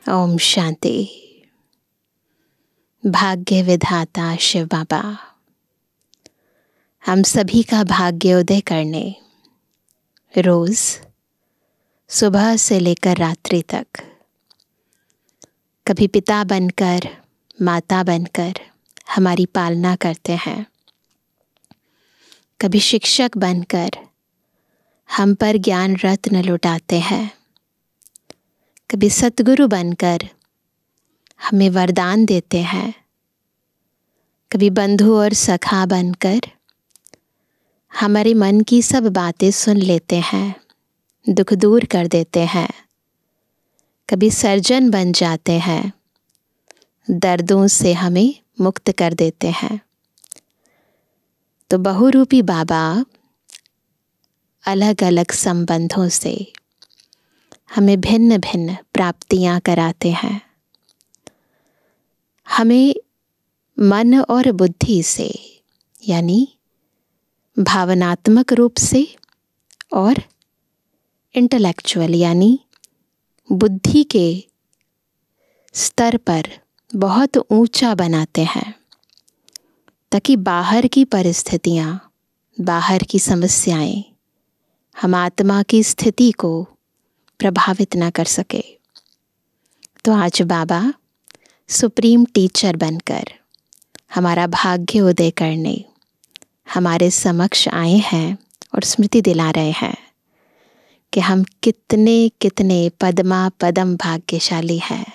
ओम शांति। भाग्य विधाता शिव बाबा हम सभी का भाग्योदय करने रोज सुबह से लेकर रात्रि तक कभी पिता बनकर, माता बनकर हमारी पालना करते हैं, कभी शिक्षक बनकर हम पर ज्ञान रत्न लुटाते हैं, कभी सतगुरु बनकर हमें वरदान देते हैं, कभी बंधु और सखा बनकर हमारे मन की सब बातें सुन लेते हैं, दुख दूर कर देते हैं, कभी सर्जन बन जाते हैं, दर्दों से हमें मुक्त कर देते हैं। तो बहुरूपी बाबा अलग अलग संबंधों से हमें भिन्न भिन्न प्राप्तियां कराते हैं। हमें मन और बुद्धि से यानी भावनात्मक रूप से और इंटेलेक्चुअल यानी बुद्धि के स्तर पर बहुत ऊंचा बनाते हैं, ताकि बाहर की परिस्थितियां, बाहर की समस्याएं हम आत्मा की स्थिति को प्रभावित न कर सके। तो आज बाबा सुप्रीम टीचर बनकर हमारा भाग्य उदय करने हमारे समक्ष आए हैं और स्मृति दिला रहे हैं कि हम कितने कितने पदमा पदम भाग्यशाली हैं।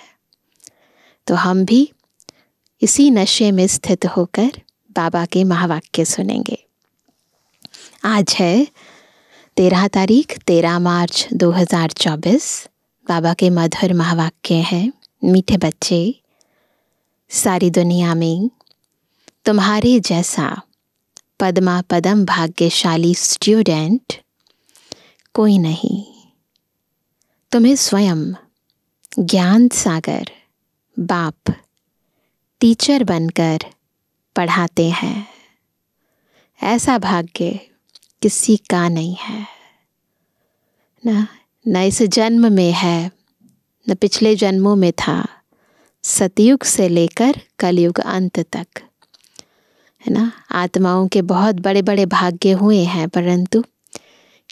तो हम भी इसी नशे में स्थित होकर बाबा के महावाक्य सुनेंगे। आज है 13 तारीख 13 मार्च 2024। बाबा के मधुर महावाक्य हैं, मीठे बच्चे, सारी दुनिया में तुम्हारे जैसा पदमा पदम भाग्यशाली स्टूडेंट कोई नहीं। तुम्हें स्वयं ज्ञान सागर बाप टीचर बनकर पढ़ाते हैं। ऐसा भाग्य किसी का नहीं है, न इस जन्म में है, न पिछले जन्मों में था। सतयुग से लेकर कलयुग अंत तक है ना, आत्माओं के बहुत बड़े बड़े भाग्य हुए हैं, परंतु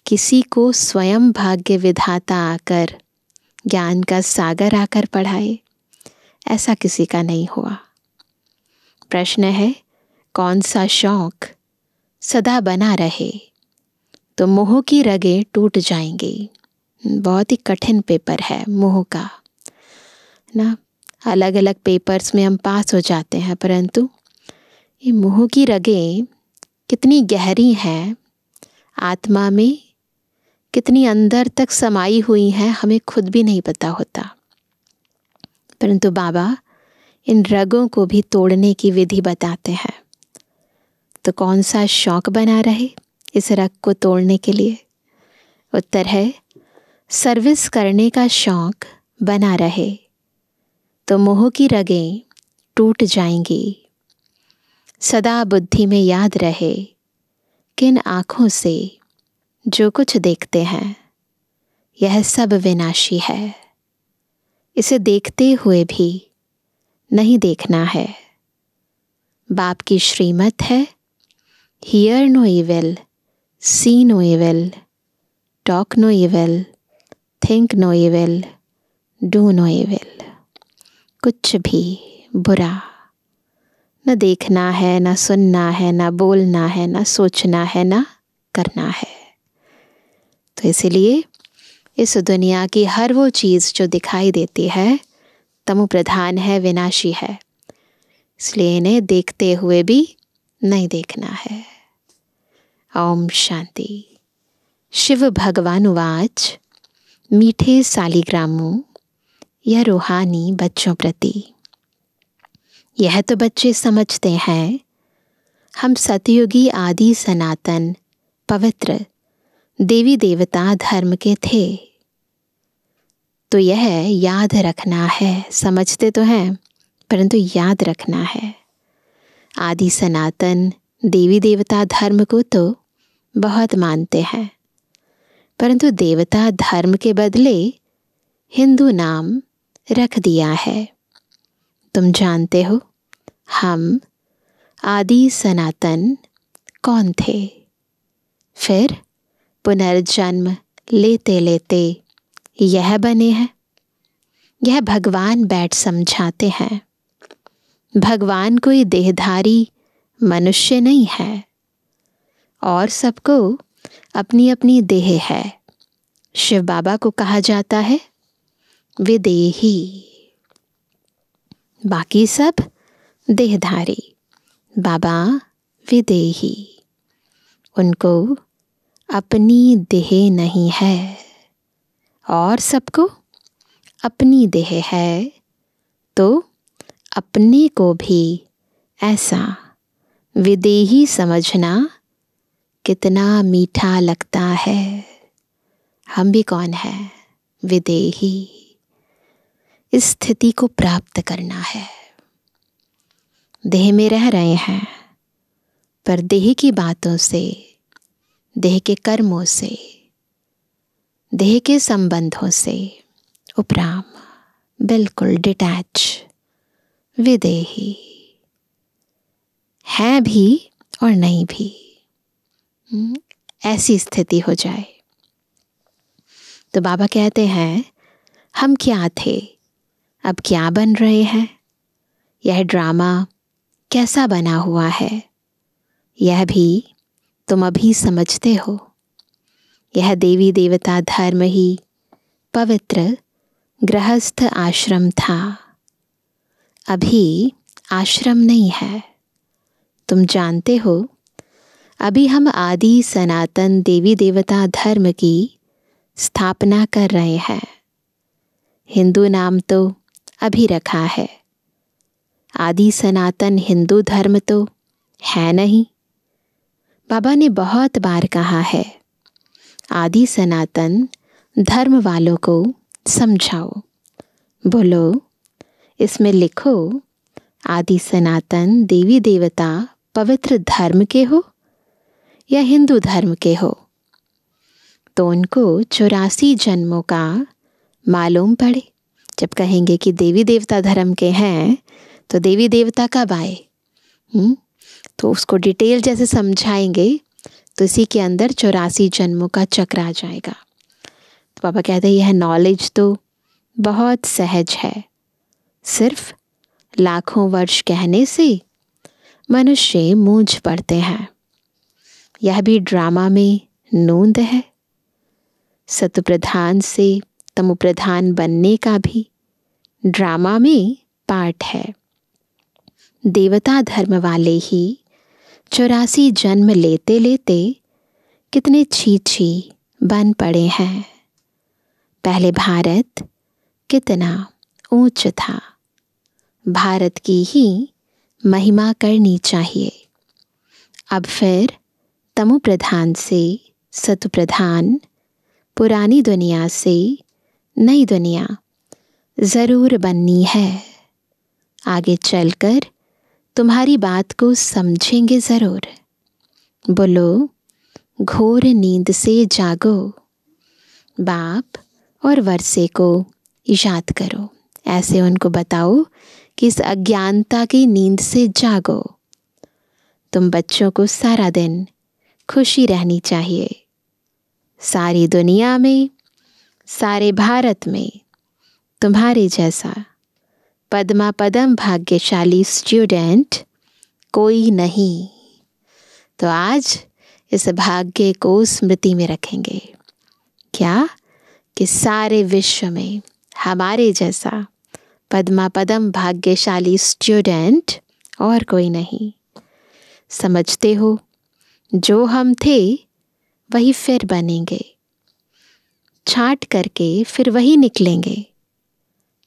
किसी को स्वयं भाग्य विधाता आकर ज्ञान का सागर आकर पढ़ाए, ऐसा किसी का नहीं हुआ। प्रश्न है, कौन सा शौक सदा बना रहे तो मोह की रगें टूट जाएंगी। बहुत ही कठिन पेपर है मोह का ना। अलग अलग पेपर्स में हम पास हो जाते हैं, परंतु ये मोह की रगें कितनी गहरी हैं, आत्मा में कितनी अंदर तक समाई हुई हैं, हमें खुद भी नहीं पता होता। परंतु बाबा इन रगों को भी तोड़ने की विधि बताते हैं। तो कौन सा शौक बना रहे इस रग को तोड़ने के लिए? उत्तर है, सर्विस करने का शौक बना रहे तो मोह की रगें टूट जाएंगी। सदा बुद्धि में याद रहे किन आँखों से जो कुछ देखते हैं यह सब विनाशी है। इसे देखते हुए भी नहीं देखना है। बाप की श्रीमत है, hear no evil, see no evil, talk no evil, think no evil, do no evil. कुछ भी बुरा न देखना है, न सुनना है, न बोलना है, न सोचना है, न करना है। तो इसीलिए इस दुनिया की हर वो चीज़ जो दिखाई देती है तमो प्रधान है, विनाशी है, इसलिए इन्हें देखते हुए भी नहीं देखना है। ओम शांति। शिव भगवानुवाच। मीठे सालिग्रामों या रूहानी बच्चों प्रति, यह तो बच्चे समझते हैं हम सतयुगी आदि सनातन पवित्र देवी देवता धर्म के थे। तो यह याद रखना है, समझते तो हैं परंतु याद रखना है। आदि सनातन देवी देवता धर्म को तो बहुत मानते हैं, परंतु देवता धर्म के बदले हिंदू नाम रख दिया है। तुम जानते हो हम आदि सनातन कौन थे? फिर पुनर्जन्म लेते लेते यह बने हैं। यह भगवान बैठ समझाते हैं। भगवान कोई देहधारी मनुष्य नहीं है और सबको अपनी अपनी देह है। शिव बाबा को कहा जाता है विदेही, बाकी सब देहधारी, बाबा विदेही। उनको अपनी देह नहीं है और सबको अपनी देह है, तो अपने को भी ऐसा विदेही समझना कितना मीठा लगता है। हम भी कौन है? विदेही। इस स्थिति को प्राप्त करना है। देह में रह रहे हैं, पर देह की बातों से, देह के कर्मों से, देह के संबंधों से उपराम, बिल्कुल डिटैच, विदेही है भी और नहीं भी। ऐसी स्थिति हो जाए तो बाबा कहते हैं हम क्या थे, अब क्या बन रहे हैं। यह ड्रामा कैसा बना हुआ है, यह भी तुम अभी समझते हो। यह देवी देवता धर्म ही पवित्र गृहस्थ आश्रम था, अभी आश्रम नहीं है। तुम जानते हो अभी हम आदि सनातन देवी देवता धर्म की स्थापना कर रहे हैं। हिंदू नाम तो अभी रखा है, आदि सनातन हिंदू धर्म तो है नहीं। बाबा ने बहुत बार कहा है आदि सनातन धर्म वालों को समझाओ। बोलो, इसमें लिखो आदि सनातन देवी देवता पवित्र धर्म के हो या हिंदू धर्म के हो, तो उनको 84 जन्मों का मालूम पड़े। जब कहेंगे कि देवी देवता धर्म के हैं तो देवी देवता कब आए, तो उसको डिटेल जैसे समझाएंगे तो इसी के अंदर 84 जन्मों का चक्र आ जाएगा। तो पापा कहते हैं यह नॉलेज तो बहुत सहज है, सिर्फ लाखों वर्ष कहने से मनुष्य मूंझ पड़ते हैं। यह भी ड्रामा में नूंद है। सत्व प्रधान से तमो प्रधान बनने का भी ड्रामा में पार्ट है। देवता धर्म वाले ही 84 जन्म लेते लेते कितने छी बन पड़े हैं। पहले भारत कितना ऊंच था, भारत की ही महिमा करनी चाहिए। अब फिर तमो प्रधान से सत्व प्रधान, पुरानी दुनिया से नई दुनिया ज़रूर बननी है। आगे चलकर तुम्हारी बात को समझेंगे ज़रूर। बोलो, घोर नींद से जागो, बाप और वर्षे को याद करो। ऐसे उनको बताओ कि इस अज्ञानता की नींद से जागो। तुम बच्चों को सारा दिन खुशी रहनी चाहिए। सारी दुनिया में, सारे भारत में तुम्हारे जैसा पद्मा पदम भाग्यशाली स्टूडेंट कोई नहीं। तो आज इस भाग्य को स्मृति में रखेंगे, क्या कि सारे विश्व में हमारे जैसा पद्मा पदम भाग्यशाली स्टूडेंट और कोई नहीं। समझते हो, जो हम थे वही फिर बनेंगे, छांट करके फिर वही निकलेंगे।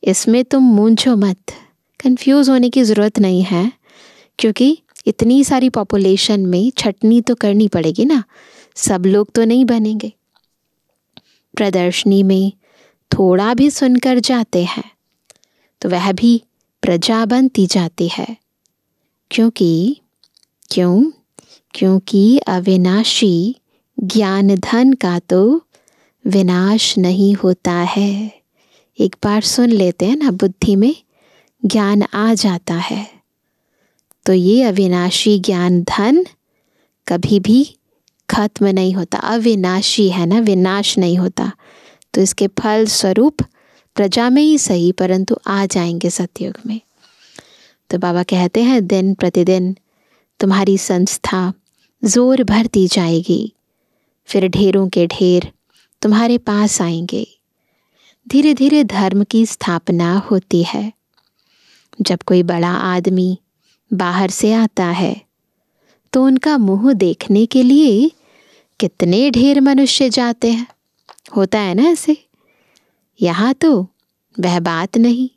इसमें तुम मूंझो मत, कंफ्यूज होने की ज़रूरत नहीं है, क्योंकि इतनी सारी पॉपुलेशन में छटनी तो करनी पड़ेगी ना, सब लोग तो नहीं बनेंगे। प्रदर्शनी में थोड़ा भी सुनकर जाते हैं तो वह भी प्रजा बनती जाती है। क्योंकि अविनाशी ज्ञान धन का तो विनाश नहीं होता है, एक बार सुन लेते हैं ना, बुद्धि में ज्ञान आ जाता है, तो ये अविनाशी ज्ञान धन कभी भी खत्म नहीं होता। अविनाशी है ना, विनाश नहीं होता। तो इसके फल स्वरूप प्रजा में ही सही, परंतु आ जाएंगे सतयुग में। तो बाबा कहते हैं दिन प्रतिदिन तुम्हारी संस्था जोर भरती जाएगी, फिर ढेरों के ढेर तुम्हारे पास आएंगे। धीरे धीरे धर्म की स्थापना होती है। जब कोई बड़ा आदमी बाहर से आता है तो उनका मुंह देखने के लिए कितने ढेर मनुष्य जाते हैं। होता है ना ऐसे। यहाँ तो वह बात नहीं।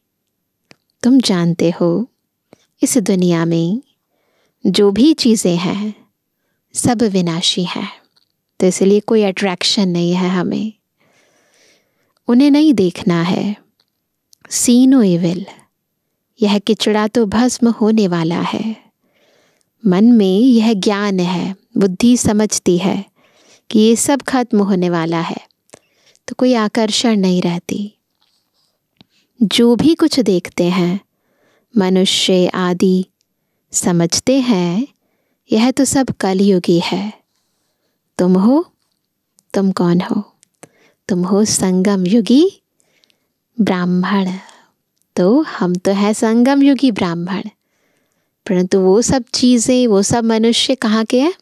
तुम जानते हो इस दुनिया में जो भी चीज़ें हैं सब विनाशी हैं, तो इसलिए कोई अट्रैक्शन नहीं है हमें, उन्हें नहीं देखना है। सी नो इविल, यह किचड़ा तो भस्म होने वाला है। मन में यह ज्ञान है, बुद्धि समझती है कि ये सब खत्म होने वाला है, तो कोई आकर्षण नहीं रहती। जो भी कुछ देखते हैं मनुष्य आदि समझते हैं यह तो सब कलयुगी है। तुम हो, तुम कौन हो? तुम हो संगम युगी ब्राह्मण। तो हम तो है संगम युगी ब्राह्मण, परंतु वो सब चीज़ें, वो सब मनुष्य कहाँ के हैं?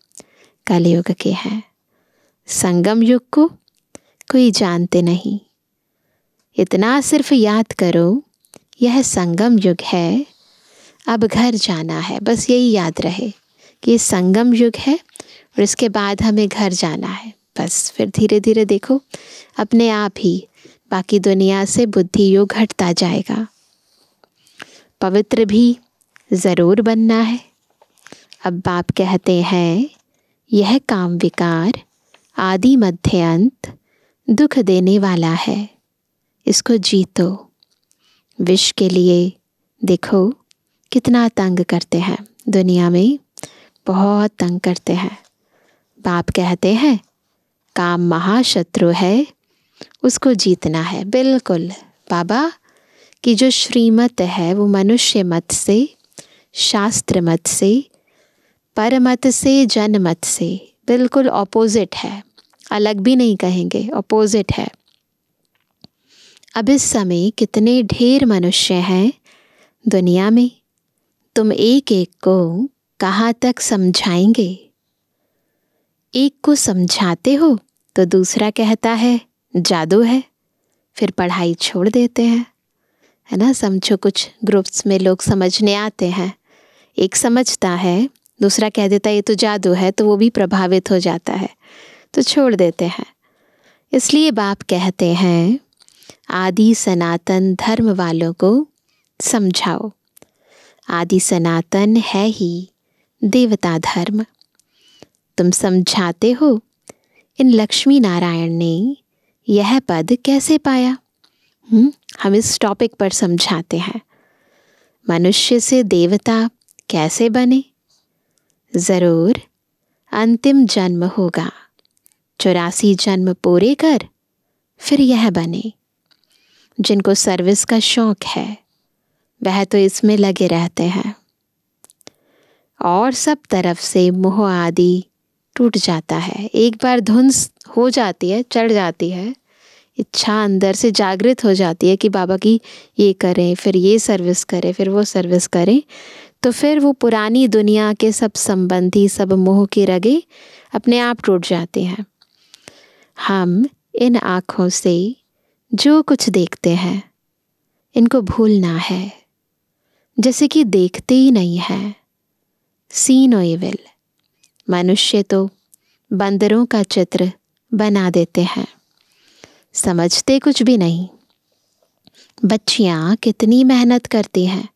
कलयुग के हैं। संगम युग को कोई जानते नहीं। इतना सिर्फ याद करो, यह संगम युग है, अब घर जाना है। बस यही याद रहे कि ये संगम युग है और इसके बाद हमें घर जाना है। बस फिर धीरे धीरे देखो अपने आप ही बाकी दुनिया से बुद्धि योग घटता जाएगा। पवित्र भी ज़रूर बनना है। अब बाप कहते हैं यह काम विकार आदि मध्य अंत दुख देने वाला है, इसको जीतो। विष के लिए देखो कितना तंग करते हैं, दुनिया में बहुत तंग करते हैं। बाप कहते हैं काम महाशत्रु है, उसको जीतना है। बिल्कुल बाबा की जो श्रीमत है वो मनुष्य मत से, शास्त्र मत से, परमत से, जनमत से बिल्कुल ऑपोजिट है। अलग भी नहीं कहेंगे, ऑपोजिट है। अब इस समय कितने ढेर मनुष्य हैं दुनिया में, तुम एक एक को कहाँ तक समझाएंगे? एक को समझाते हो तो दूसरा कहता है जादू है, फिर पढ़ाई छोड़ देते हैं, है ना। समझो कुछ ग्रुप्स में लोग समझने आते हैं, एक समझता है, दूसरा कह देता है ये तो जादू है, तो वो भी प्रभावित हो जाता है, तो छोड़ देते हैं। इसलिए बाप कहते हैं आदि सनातन धर्म वालों को समझाओ। आदि सनातन है ही देवता धर्म। तुम समझाते हो इन लक्ष्मी नारायण ने यह पद कैसे पाया। हम इस टॉपिक पर समझाते हैं। मनुष्य से देवता कैसे बने? ज़रूर अंतिम जन्म होगा, 84 जन्म पूरे कर फिर यह बने। जिनको सर्विस का शौक है वह तो इसमें लगे रहते हैं, और सब तरफ से मोह आदि टूट जाता है। एक बार धुन हो जाती है, चढ़ जाती है, इच्छा अंदर से जागृत हो जाती है कि बाबा की ये करें, फिर ये सर्विस करें, फिर वो सर्विस करें, तो फिर वो पुरानी दुनिया के सब संबंधी, सब मोह के रगे अपने आप टूट जाते हैं। हम इन आँखों से जो कुछ देखते हैं इनको भूलना है, जैसे कि देखते ही नहीं है। सी नो इविल। मनुष्य तो बंदरों का चित्र बना देते हैं, समझते कुछ भी नहीं। बच्चियाँ कितनी मेहनत करती हैं,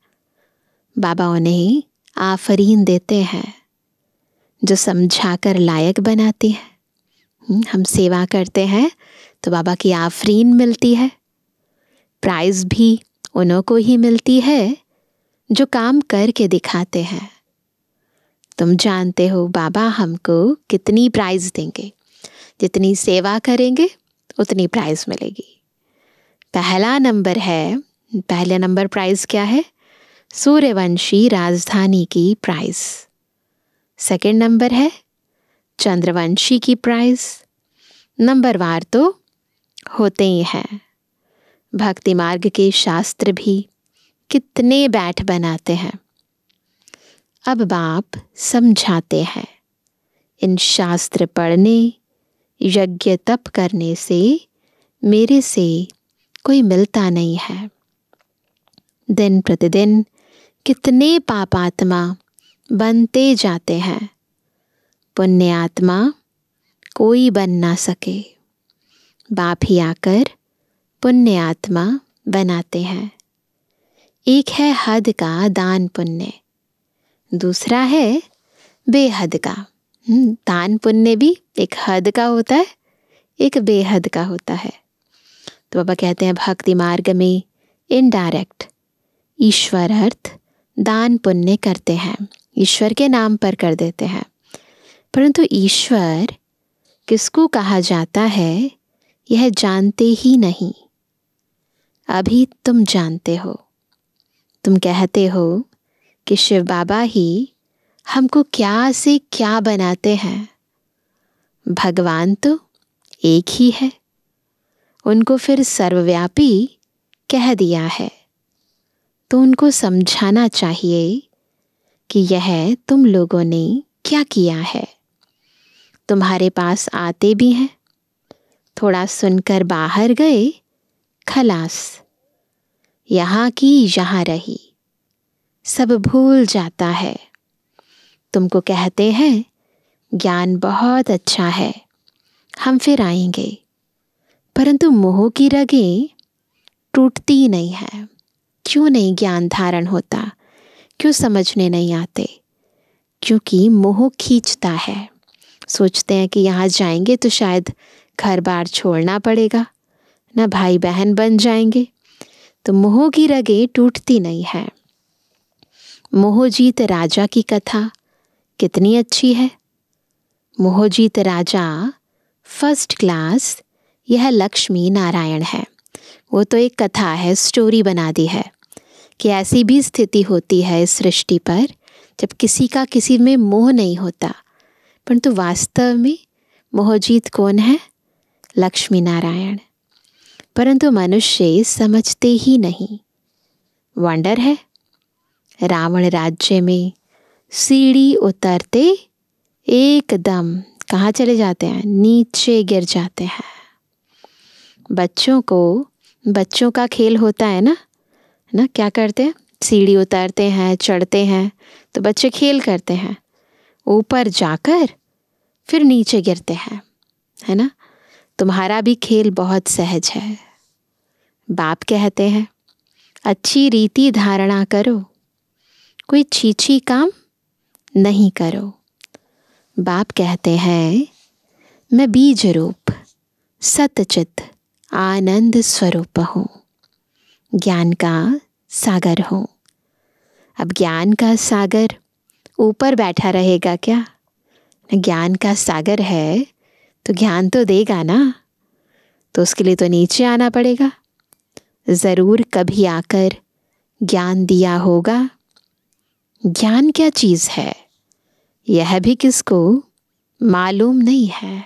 बाबा उन्हें आफरीन देते हैं जो समझाकर लायक बनाती हैं। हम सेवा करते हैं तो बाबा की आफरीन मिलती है। प्राइज़ भी उन्हों को ही मिलती है जो काम करके दिखाते हैं। तुम जानते हो बाबा हमको कितनी प्राइज़ देंगे, जितनी सेवा करेंगे उतनी प्राइज़ मिलेगी। पहला नंबर है, पहले नंबर प्राइज क्या है? सूर्यवंशी राजधानी की प्राइज। सेकंड नंबर है चंद्रवंशी की प्राइज। नंबरवार तो होते ही हैं। भक्ति मार्ग के शास्त्र भी कितने बैठ बनाते हैं। अब बाप समझाते हैं, इन शास्त्र पढ़ने, यज्ञ तप करने से मेरे से कोई मिलता नहीं है। दिन प्रतिदिन कितने पापात्मा बनते जाते हैं, पुण्य आत्मा कोई बन ना सके। बाप ही आकर पुण्य आत्मा बनाते हैं। एक है हद का दान पुण्य, दूसरा है बेहद का। दान पुण्य भी एक हद का होता है, एक बेहद का होता है। तो बाबा कहते हैं भक्ति मार्ग में इनडायरेक्ट ईश्वर अर्थ दान पुण्य करते हैं, ईश्वर के नाम पर कर देते हैं। परंतु ईश्वर किसको कहा जाता है यह जानते ही नहीं। अभी तुम जानते हो। तुम कहते हो कि शिव बाबा ही हमको क्या से क्या बनाते हैं। भगवान तो एक ही है, उनको फिर सर्वव्यापी कह दिया है। तो उनको समझाना चाहिए कि यह तुम लोगों ने क्या किया है। तुम्हारे पास आते भी हैं, थोड़ा सुनकर बाहर गए, खलास। यहाँ की यहाँ रही, सब भूल जाता है। तुमको कहते हैं ज्ञान बहुत अच्छा है, हम फिर आएंगे। परंतु मोह की रगें टूटती नहीं है। क्यों नहीं ज्ञान धारण होता? क्यों समझने नहीं आते? क्योंकि मोह खींचता है। सोचते हैं कि यहाँ जाएंगे तो शायद घर बार छोड़ना पड़ेगा, ना भाई बहन बन जाएंगे। तो मोह की रगें टूटती नहीं है। मोहजीत राजा की कथा कितनी अच्छी है। मोहजीत राजा फर्स्ट क्लास, यह लक्ष्मी नारायण है। वो तो एक कथा है, स्टोरी बना दी है कि ऐसी भी स्थिति होती है इस सृष्टि पर जब किसी का किसी में मोह नहीं होता। परंतु वास्तव में मोहजीत कौन है? लक्ष्मी नारायण। परंतु मनुष्य समझते ही नहीं। वंडर है, रावण राज्य में सीढ़ी उतरते एकदम कहाँ चले जाते हैं? नीचे गिर जाते हैं। बच्चों का खेल होता है ना, क्या करते हैं? सीढ़ी उतरते हैं, चढ़ते हैं, तो बच्चे खेल करते हैं। ऊपर जाकर फिर नीचे गिरते हैं, है ना। तुम्हारा भी खेल बहुत सहज है। बाप कहते हैं अच्छी रीति धारणा करो, कोई छीछी काम नहीं करो। बाप कहते हैं मैं बीज रूप सतचित आनंद स्वरूप हूँ, ज्ञान का सागर हूँ। अब ज्ञान का सागर ऊपर बैठा रहेगा क्या? ज्ञान का सागर है तो ज्ञान तो देगा ना, तो उसके लिए तो नीचे आना पड़ेगा। ज़रूर कभी आकर ज्ञान दिया होगा। ज्ञान क्या चीज़ है यह भी किसको मालूम नहीं है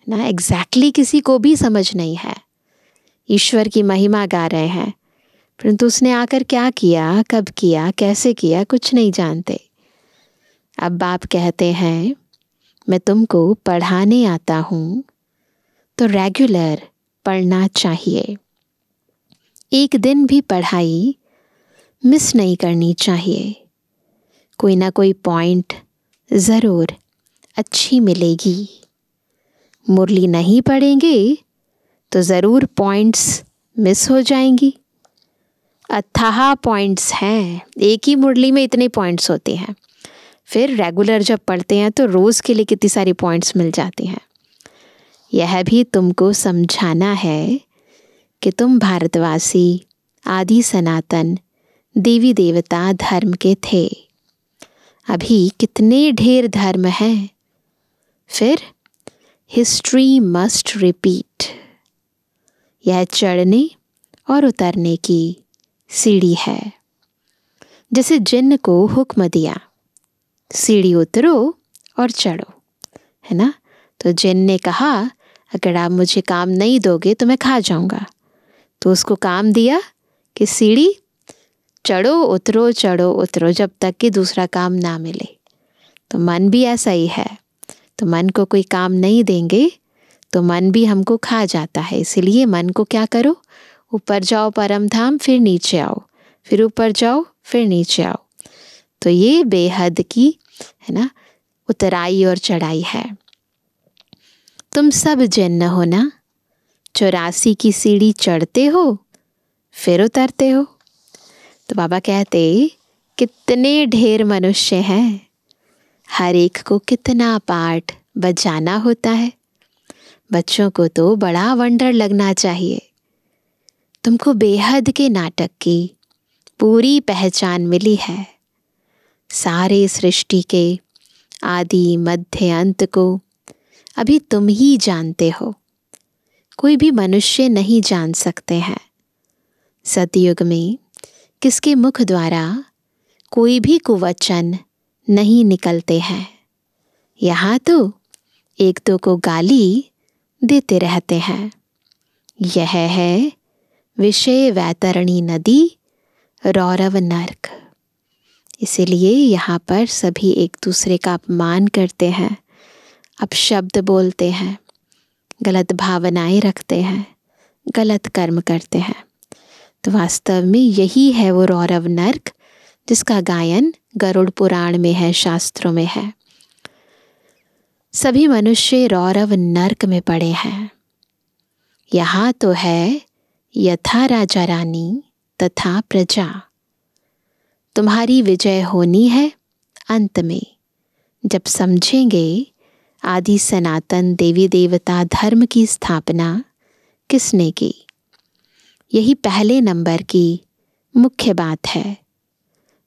ना, एग्जैक्टली किसी को भी समझ नहीं है। ईश्वर की महिमा गा रहे हैं, परंतु उसने आकर क्या किया, कब किया, कैसे किया, कुछ नहीं जानते। अब बाप कहते हैं मैं तुमको पढ़ाने आता हूँ तो रेगुलर पढ़ना चाहिए। एक दिन भी पढ़ाई मिस नहीं करनी चाहिए। कोई ना कोई पॉइंट ज़रूर अच्छी मिलेगी। मुरली नहीं पढ़ेंगे तो ज़रूर पॉइंट्स मिस हो जाएंगी। अथाह पॉइंट्स हैं, एक ही मुरली में इतने पॉइंट्स होते हैं। फिर रेगुलर जब पढ़ते हैं तो रोज़ के लिए कितनी सारी पॉइंट्स मिल जाती हैं। यह भी तुमको समझाना है कि तुम भारतवासी आदि सनातन देवी देवता धर्म के थे। अभी कितने ढेर धर्म हैं। फिर हिस्ट्री मस्ट रिपीट। यह चढ़ने और उतरने की सीढ़ी है। जैसे जिन्न को हुक्म दिया, सीढ़ी उतरो और चढ़ो, है ना। तो जिन्न ने कहा अगर आप मुझे काम नहीं दोगे तो मैं खा जाऊंगा। तो उसको काम दिया कि सीढ़ी चढ़ो उतरो जब तक कि दूसरा काम ना मिले। तो मन भी ऐसा ही है, तो मन को कोई काम नहीं देंगे तो मन भी हमको खा जाता है। इसलिए मन को क्या करो, ऊपर जाओ परम धाम, फिर नीचे आओ, फिर ऊपर जाओ, फिर नीचे आओ। तो ये बेहद की, है ना, उतराई और चढ़ाई है। तुम सब जिन्न हो ना, 84 की सीढ़ी चढ़ते हो फिर उतरते हो। तो बाबा कहते कितने ढेर मनुष्य हैं, हर एक को कितना पाठ बजाना होता है। बच्चों को तो बड़ा वंडर लगना चाहिए। तुमको बेहद के नाटक की पूरी पहचान मिली है। सारे सृष्टि के आदि मध्य अंत को अभी तुम ही जानते हो, कोई भी मनुष्य नहीं जान सकते हैं। सतयुग में किसके मुख द्वारा कोई भी कुवचन नहीं निकलते हैं। यहाँ तो एक दो को गाली देते रहते हैं। यह है विषय वैतरणी नदी, रौरव नर्क। इसीलिए यहाँ पर सभी एक दूसरे का अपमान करते हैं, अपशब्द बोलते हैं, गलत भावनाएं रखते हैं, गलत कर्म करते हैं। तो वास्तव में यही है वो रौरव नर्क जिसका गायन गरुड़ पुराण में है, शास्त्रों में है। सभी मनुष्य रौरव नर्क में पड़े हैं। यहाँ तो है यथा राजा रानी तथा प्रजा। तुम्हारी विजय होनी है अंत में, जब समझेंगे आदि सनातन देवी देवता धर्म की स्थापना किसने की। यही पहले नंबर की मुख्य बात है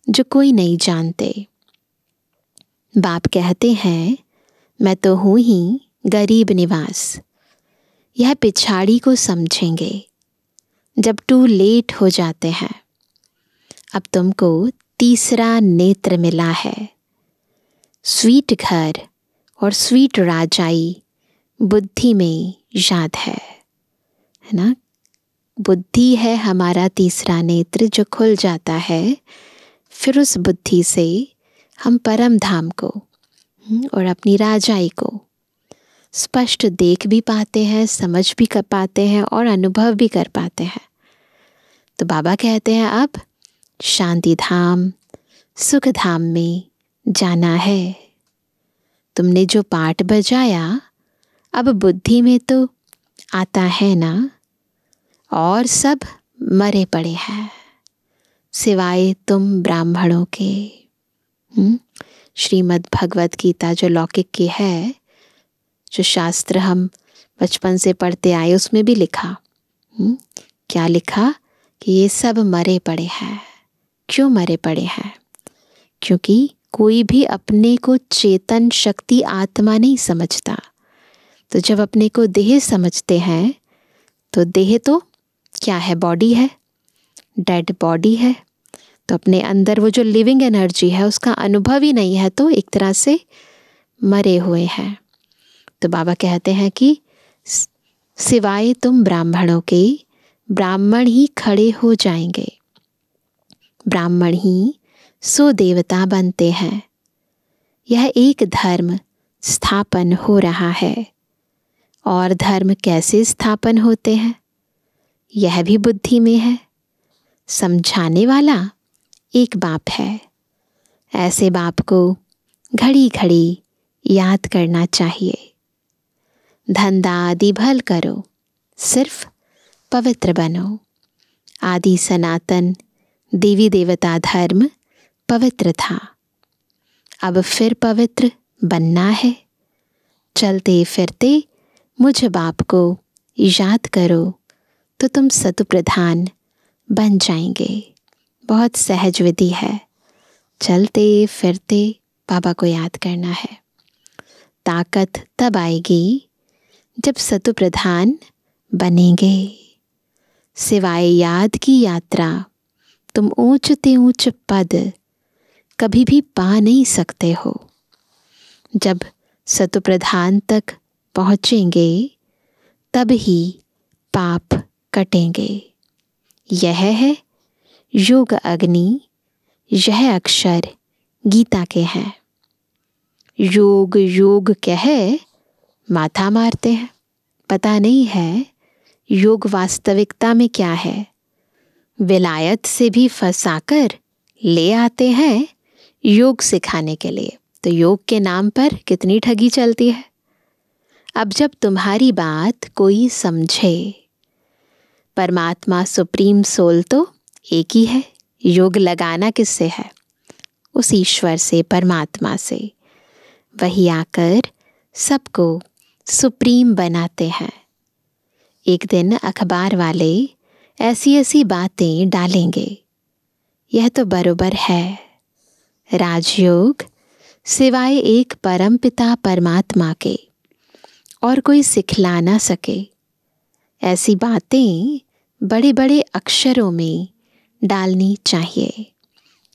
जो कोई नहीं जानते। बाप कहते हैं मैं तो हूँ ही गरीब निवास। यह पिछाड़ी को समझेंगे जब टू लेट हो जाते हैं। अब तुमको तीसरा नेत्र मिला है। स्वीट घर और स्वीट राजाई बुद्धि में याद है ना। बुद्धि है हमारा तीसरा नेत्र जो खुल जाता है, फिर उस बुद्धि से हम परम धाम को और अपनी राजाई को स्पष्ट देख भी पाते हैं, समझ भी कर पाते हैं और अनुभव भी कर पाते हैं। तो बाबा कहते हैं अब शांति धाम सुख धाम में जाना है। तुमने जो पाठ बजाया अब बुद्धि में तो आता है ना, और सब मरे पड़े हैं सिवाय तुम ब्राह्मणों के। श्रीमद् भगवत गीता जो लौकिक की है, जो शास्त्र हम बचपन से पढ़ते आए, उसमें भी लिखा क्या लिखा कि ये सब मरे पड़े हैं। क्यों मरे पड़े हैं? क्योंकि कोई भी अपने को चेतन शक्ति आत्मा नहीं समझता। तो जब अपने को देह समझते हैं तो देह तो क्या है, बॉडी है, डेड बॉडी है। तो अपने अंदर वो जो लिविंग एनर्जी है उसका अनुभव ही नहीं है, तो एक तरह से मरे हुए हैं। तो बाबा कहते हैं कि सिवाय तुम ब्राह्मणों के, ब्राह्मण ही खड़े हो जाएंगे, ब्राह्मण ही सो देवता बनते हैं। यह एक धर्म स्थापन हो रहा है। और धर्म कैसे स्थापन होते हैं यह भी बुद्धि में है। समझाने वाला एक बाप है। ऐसे बाप को घड़ी घड़ी याद करना चाहिए। धंधा आदि भल करो, सिर्फ पवित्र बनो। आदि सनातन देवी देवता धर्म पवित्र था, अब फिर पवित्र बनना है। चलते फिरते मुझ बाप को याद करो तो तुम सतु प्रधान बन जाएंगे। बहुत सहज विधि है, चलते फिरते बाबा को याद करना है। ताकत तब आएगी जब सतु प्रधान बनेंगे। सिवाय याद की यात्रा तुम ऊंचते ऊंच पद कभी भी पा नहीं सकते हो। जब सतोप्रधान तक पहुँचेंगे तब ही पाप कटेंगे। यह है योग अग्नि, यह अक्षर गीता के हैं। योग योग कह माथा मारते हैं, पता नहीं है योग वास्तविकता में क्या है। विलायत से भी फंसाकर ले आते हैं योग सिखाने के लिए। तो योग के नाम पर कितनी ठगी चलती है। अब जब तुम्हारी बात कोई समझे, परमात्मा सुप्रीम सोल तो एक ही है। योग लगाना किससे है? उस ईश्वर से, परमात्मा से। वही आकर सबको सुप्रीम बनाते हैं। एक दिन अखबार वाले ऐसी ऐसी बातें डालेंगे, यह तो बरोबर है। राजयोग सिवाय एक परमपिता परमात्मा के और कोई सिखला ना सके। ऐसी बातें बड़े बड़े अक्षरों में डालनी चाहिए।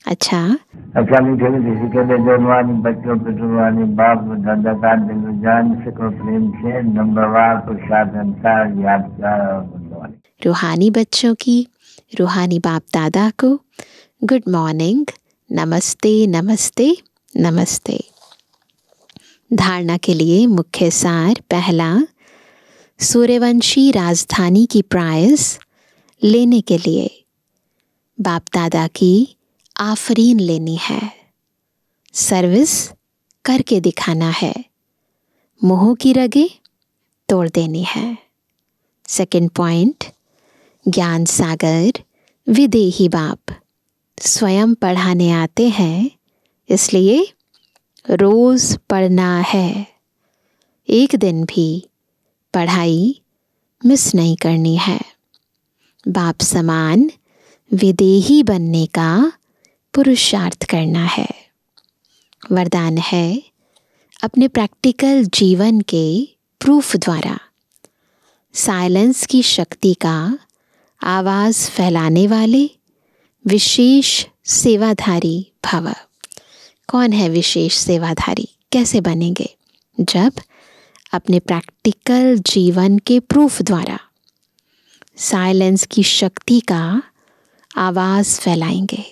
अच्छा मीठे मीठे के लिए जवानी बच्चों पे जुबानी बाप दादा का दिल जान से को प्रेम से नंबरवार प्रसाद अंसार याद। रूहानी बच्चों की रूहानी बाप दादा को गुड मॉर्निंग, नमस्ते नमस्ते नमस्ते। धारणा के लिए मुख्य सार। पहला, सूर्यवंशी राजधानी की प्राइस लेने के लिए बाप दादा की आफरीन लेनी है। सर्विस करके दिखाना है। मोह की रगे तोड़ देनी है। सेकंड पॉइंट, ज्ञान सागर विदेही बाप स्वयं पढ़ाने आते हैं, इसलिए रोज पढ़ना है। एक दिन भी पढ़ाई मिस नहीं करनी है। बाप समान विदेही बनने का पुरुषार्थ करना है। वरदान है, अपने प्रैक्टिकल जीवन के प्रूफ द्वारा साइलेंस की शक्ति का आवाज़ फैलाने वाले विशेष सेवाधारी भव। कौन है विशेष सेवाधारी? कैसे बनेंगे? जब अपने प्रैक्टिकल जीवन के प्रूफ द्वारा साइलेंस की शक्ति का आवाज़ फैलाएंगे।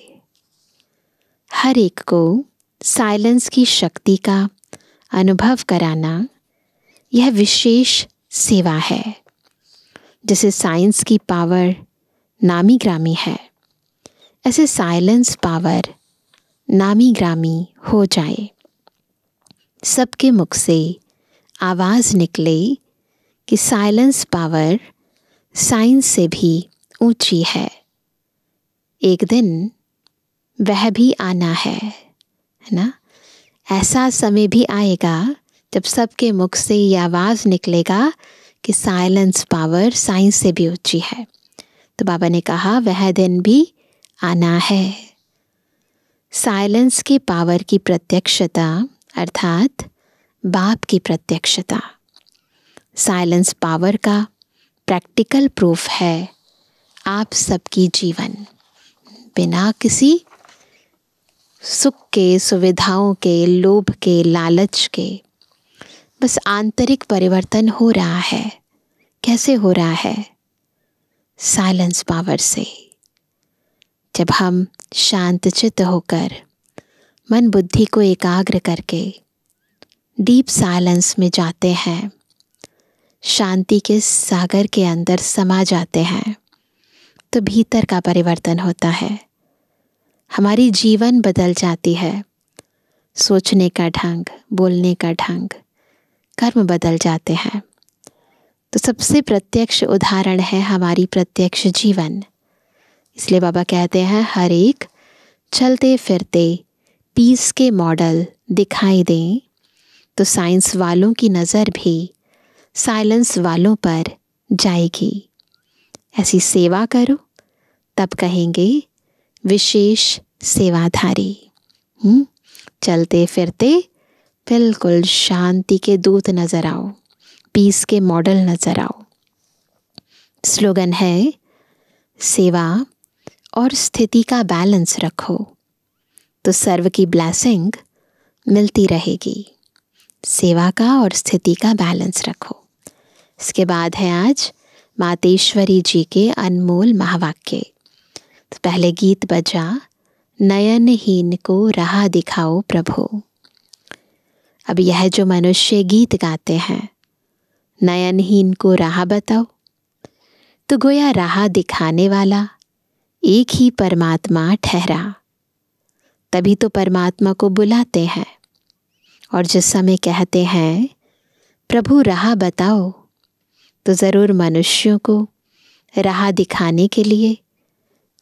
हर एक को साइलेंस की शक्ति का अनुभव कराना यह विशेष सेवा है। जैसे साइंस की पावर नामी ग्रामी है, ऐसे साइलेंस पावर नामी ग्रामी हो जाए। सबके मुख से आवाज़ निकले कि साइलेंस पावर साइंस से भी ऊंची है। एक दिन वह भी आना है ना? ऐसा समय भी आएगा जब सबके मुख से ये आवाज़ निकलेगा कि साइलेंस पावर साइंस से भी ऊंची है। तो बाबा ने कहा वह दिन भी आना है। साइलेंस के पावर की प्रत्यक्षता अर्थात बाप की प्रत्यक्षता। साइलेंस पावर का प्रैक्टिकल प्रूफ है आप सबकी जीवन। बिना किसी सुख के, सुविधाओं के, लोभ के, लालच के, बस आंतरिक परिवर्तन हो रहा है। कैसे हो रहा है? साइलेंस पावर से। जब हम शांत चित्त होकर मन बुद्धि को एकाग्र करके डीप साइलेंस में जाते हैं, शांति के सागर के अंदर समा जाते हैं, तो भीतर का परिवर्तन होता है। हमारी जीवन बदल जाती है। सोचने का ढंग, बोलने का ढंग, कर्म बदल जाते हैं। तो सबसे प्रत्यक्ष उदाहरण है हमारी प्रत्यक्ष जीवन। इसलिए बाबा कहते हैं हर एक चलते फिरते पीस के मॉडल दिखाई दें तो साइंस वालों की नज़र भी साइलेंस वालों पर जाएगी। ऐसी सेवा करो तब कहेंगे विशेष सेवाधारी। चलते फिरते बिल्कुल शांति के दूत नजर आओ, पीस के मॉडल नजर आओ। स्लोगन है सेवा और स्थिति का बैलेंस रखो तो सर्व की ब्लेसिंग मिलती रहेगी। सेवा का और स्थिति का बैलेंस रखो। इसके बाद है आज मातेश्वरी जी के अनमोल महावाक्य। तो पहले गीत बजा, नयनहीन को राह दिखाओ प्रभु। अब यह जो मनुष्य गीत गाते हैं, नयनहीन को राह बताओ, तो गोया राह दिखाने वाला एक ही परमात्मा ठहरा। तभी तो परमात्मा को बुलाते हैं और जिस समय कहते हैं प्रभु राह बताओ, तो ज़रूर मनुष्यों को राह दिखाने के लिए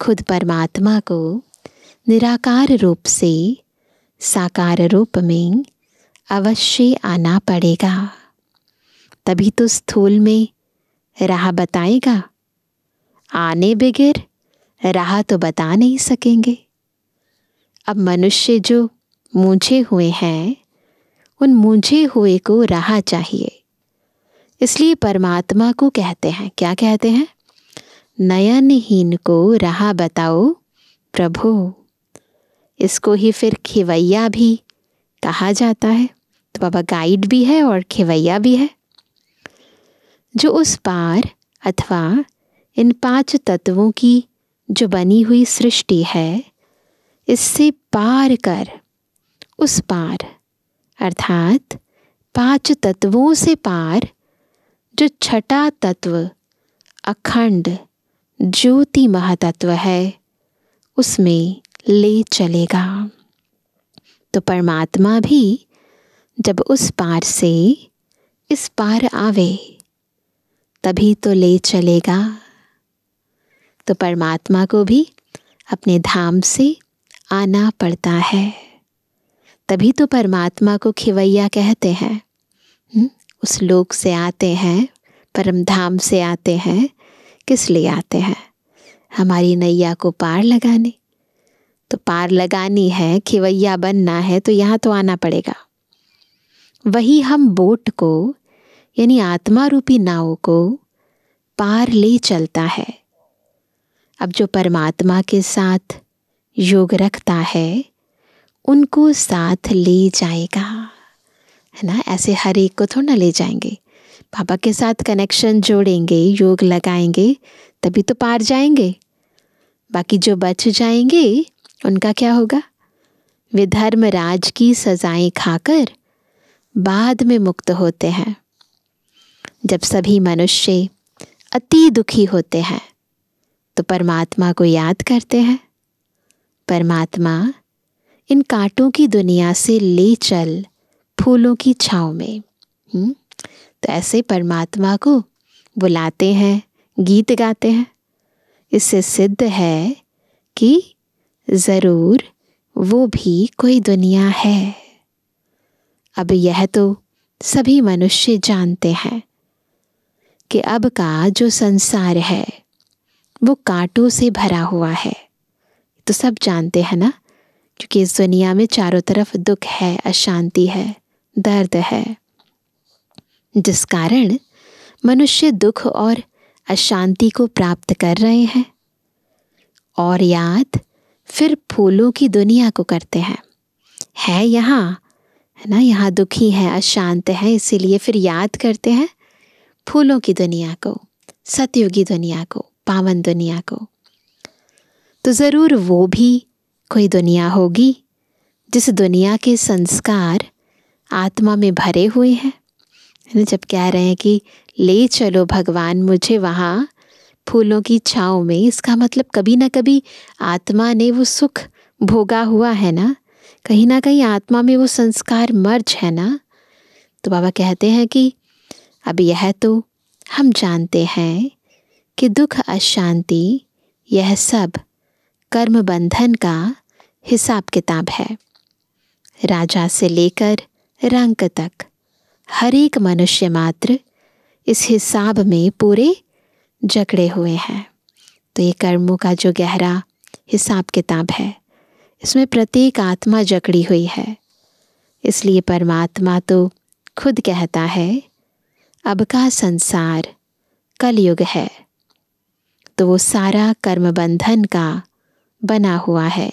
खुद परमात्मा को निराकार रूप से साकार रूप में अवश्य आना पड़ेगा। तभी तो स्थूल में राह बताएगा। आने बगैर राह तो बता नहीं सकेंगे। अब मनुष्य जो मूंझे हुए हैं, उन मूंझे हुए को राह चाहिए। इसलिए परमात्मा को कहते हैं, क्या कहते हैं? नयनहीन को राह बताओ प्रभु। इसको ही फिर खिवैया भी कहा जाता है। तो बाबा गाइड भी है और खिवैया भी है, जो उस पार अथवा इन 5 तत्वों की जो बनी हुई सृष्टि है, इससे पार कर उस पार, अर्थात 5 तत्वों से पार जो छठा तत्व अखंड ज्योति महातत्व है, उसमें ले चलेगा। तो परमात्मा भी जब उस पार से इस पार आवे, तभी तो ले चलेगा। तो परमात्मा को भी अपने धाम से आना पड़ता है। तभी तो परमात्मा को खिवैया कहते हैं। उस लोक से आते हैं, परम धाम से आते हैं। किस लिए आते हैं? हमारी नैया को पार लगाने। तो पार लगानी है, खिवैया बनना है, तो यहाँ तो आना पड़ेगा। वही हम बोट को यानी आत्मा रूपी नाव को पार ले चलता है। अब जो परमात्मा के साथ योग रखता है, उनको साथ ले जाएगा, है ना। ऐसे हर एक को थोड़ा ना ले जाएंगे। बाबा के साथ कनेक्शन जोड़ेंगे, योग लगाएंगे, तभी तो पार जाएंगे। बाकी जो बच जाएंगे उनका क्या होगा? वे धर्मराज की सजाएं खाकर बाद में मुक्त होते हैं। जब सभी मनुष्य अति दुखी होते हैं तो परमात्मा को याद करते हैं। परमात्मा इन कांटों की दुनिया से ले चल फूलों की छाँव में। तो ऐसे परमात्मा को बुलाते हैं, गीत गाते हैं। इससे सिद्ध है कि ज़रूर वो भी कोई दुनिया है। अब यह तो सभी मनुष्य जानते हैं कि अब का जो संसार है वो कांटों से भरा हुआ है। तो सब जानते हैं ना, क्योंकि इस दुनिया में चारों तरफ दुख है, अशांति है, दर्द है, जिस कारण मनुष्य दुख और अशांति को प्राप्त कर रहे हैं। और याद फिर फूलों की दुनिया को करते हैं। है यहाँ, है ना, यहाँ दुखी है, अशांत है, इसीलिए फिर याद करते हैं फूलों की दुनिया को, सतयुगी दुनिया को, पावन दुनिया को। तो ज़रूर वो भी कोई दुनिया होगी जिस दुनिया के संस्कार आत्मा में भरे हुए हैं। जब कह रहे हैं कि ले चलो भगवान मुझे वहाँ फूलों की छाँव में, इसका मतलब कभी ना कभी आत्मा ने वो सुख भोगा हुआ है ना, कहीं ना कहीं आत्मा में वो संस्कार मर्ज है ना। तो बाबा कहते हैं कि अब यह तो हम जानते हैं कि दुख, अशांति, यह सब कर्म बंधन का हिसाब किताब है। राजा से लेकर रंक तक हर एक मनुष्य मात्र इस हिसाब में पूरे जकड़े हुए हैं। तो ये कर्मों का जो गहरा हिसाब किताब है, इसमें प्रत्येक आत्मा जकड़ी हुई है। इसलिए परमात्मा तो खुद कहता है अब का संसार कलयुग है। तो वो सारा कर्म बंधन का बना हुआ है।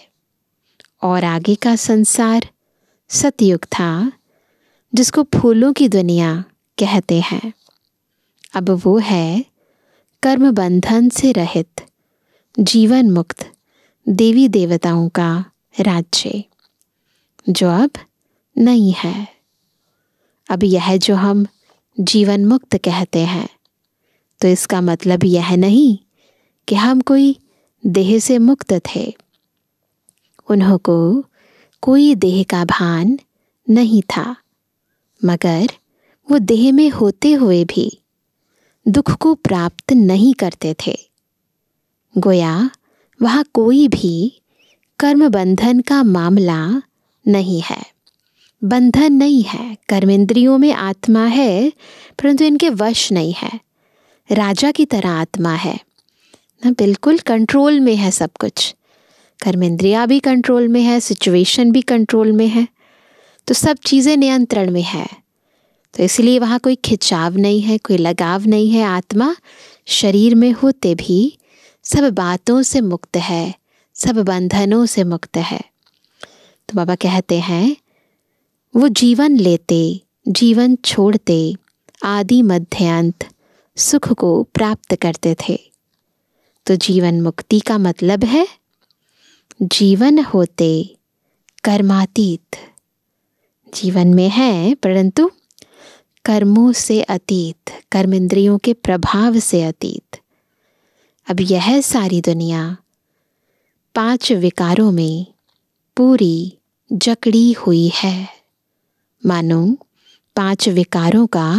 और आगे का संसार सतयुग था, जिसको फूलों की दुनिया कहते हैं। अब वो है कर्म बंधन से रहित, जीवन मुक्त देवी देवताओं का राज्य, जो अब नहीं है। अब यह जो हम जीवन मुक्त कहते हैं, तो इसका मतलब यह नहीं कि हम कोई देह से मुक्त थे। उन्हों को कोई देह का भान नहीं था, मगर वो देह में होते हुए भी दुख को प्राप्त नहीं करते थे। गोया वहाँ कोई भी कर्म बंधन का मामला नहीं है, बंधन नहीं है। कर्मेंद्रियों में आत्मा है, परंतु इनके वश नहीं है। राजा की तरह आत्मा है ना, बिल्कुल कंट्रोल में है सब कुछ। कर्मेंद्रियाँ भी कंट्रोल में है, सिचुएशन भी कंट्रोल में है, तो सब चीज़ें नियंत्रण में है। तो इसलिए वहाँ कोई खिंचाव नहीं है, कोई लगाव नहीं है। आत्मा शरीर में होते भी सब बातों से मुक्त है, सब बंधनों से मुक्त है। तो बाबा कहते हैं वो जीवन लेते, जीवन छोड़ते, आदि मध्य अंत सुख को प्राप्त करते थे। तो जीवन मुक्ति का मतलब है जीवन होते कर्मातीत। जीवन में है परंतु कर्मों से अतीत, कर्मेंद्रियों के प्रभाव से अतीत। अब यह सारी दुनिया 5 विकारों में पूरी जकड़ी हुई है, मानो 5 विकारों का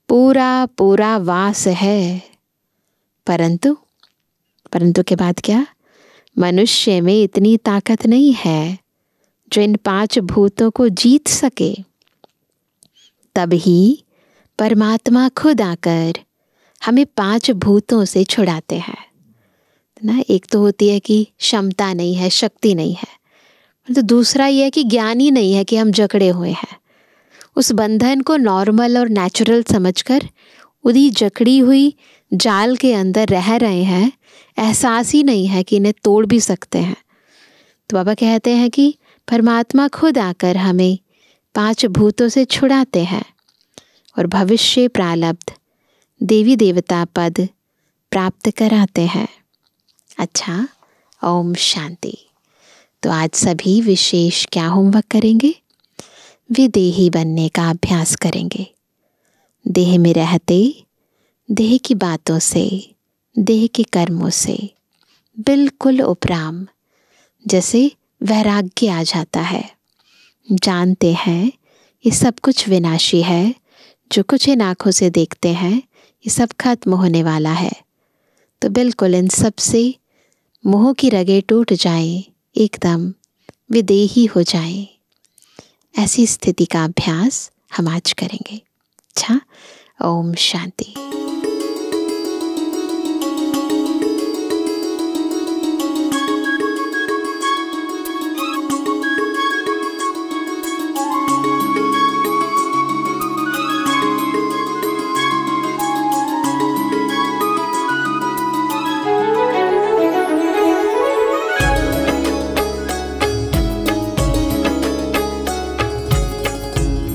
पूरा पूरा वास है। परंतु के बाद क्या? मनुष्य में इतनी ताकत नहीं है जो इन 5 भूतों को जीत सके। तभी परमात्मा खुद आकर हमें 5 भूतों से छुड़ाते हैं ना। एक तो होती है कि क्षमता नहीं है, शक्ति नहीं है, तो दूसरा ये है कि ज्ञान ही नहीं है कि हम जकड़े हुए हैं। उस बंधन को नॉर्मल और नेचुरल समझकर उसी जकड़ी हुई जाल के अंदर रह रहे हैं, एहसास ही नहीं है कि इन्हें तोड़ भी सकते हैं। तो बाबा कहते हैं कि परमात्मा खुद आकर हमें 5 भूतों से छुड़ाते हैं और भविष्य प्रारब्ध देवी देवता पद प्राप्त कराते हैं। अच्छा, ओम शांति। तो आज सभी विशेष क्या होमवर्क करेंगे? विदेही बनने का अभ्यास करेंगे। देह में रहते देह की बातों से, देह के कर्मों से बिल्कुल उपराम, जैसे वैराग्य आ जाता है। जानते हैं ये सब कुछ विनाशी है, जो कुछ इन आँखों से देखते हैं ये सब खत्म होने वाला है। तो बिल्कुल इन सब से मोह की रगें टूट जाएं, एकदम विदेही हो जाएं। ऐसी स्थिति का अभ्यास हम आज करेंगे। अच्छा, ओम शांति।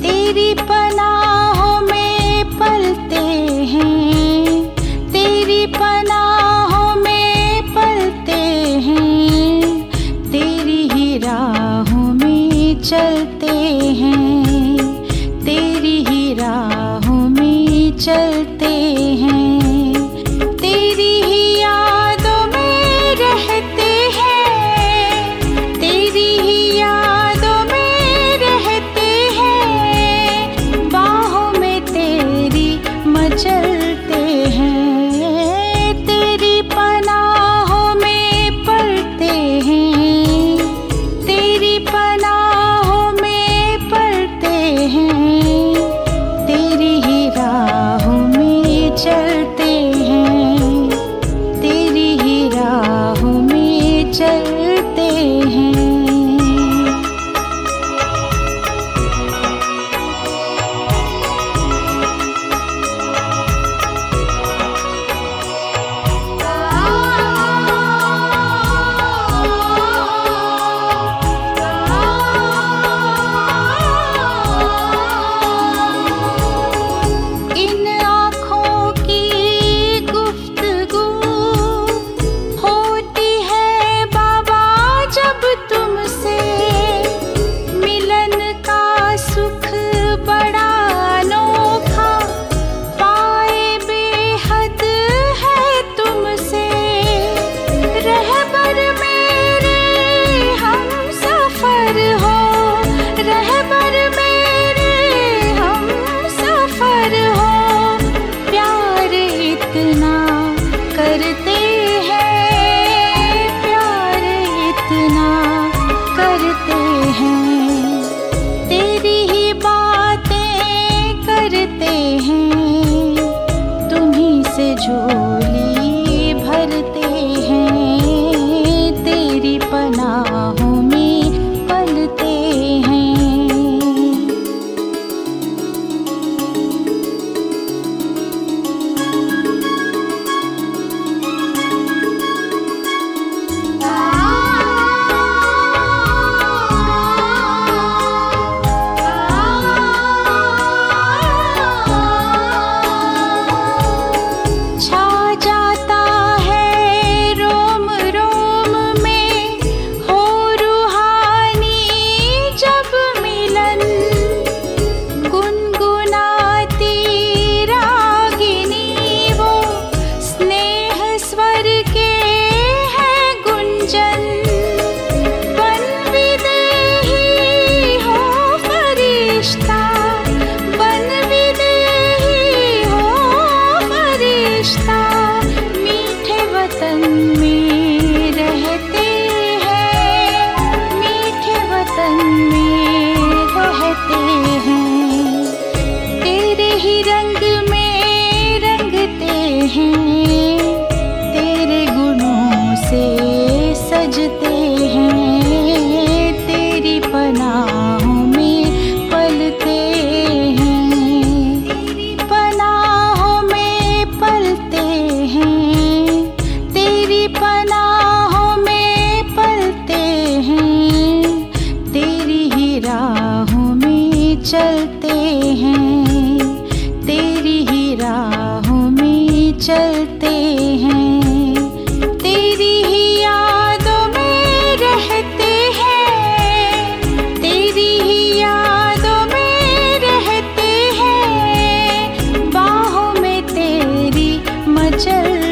तेरी पनाहों में पलते हैं, तेरी पनाहों में पलते हैं, तेरी ही राहों में चलते हैं, तेरी ही राहों में चलते हैं, तेरी ही यादों में रहते हैं, तेरी ही यादों में रहते हैं, बाहों में तेरी मचलते हैं, तेरी पनाहों में पलते हैं, तेरी पनाहों में पलते हैं, तेरी ही राहों में चल झोली भरते हैं, तेरी पनाहों में पलते हैं। चलते हैं, तेरी ही राहों में चलते हैं, तेरी ही यादों में रहते हैं, तेरी ही यादों में रहते हैं, बाहों में तेरी मचल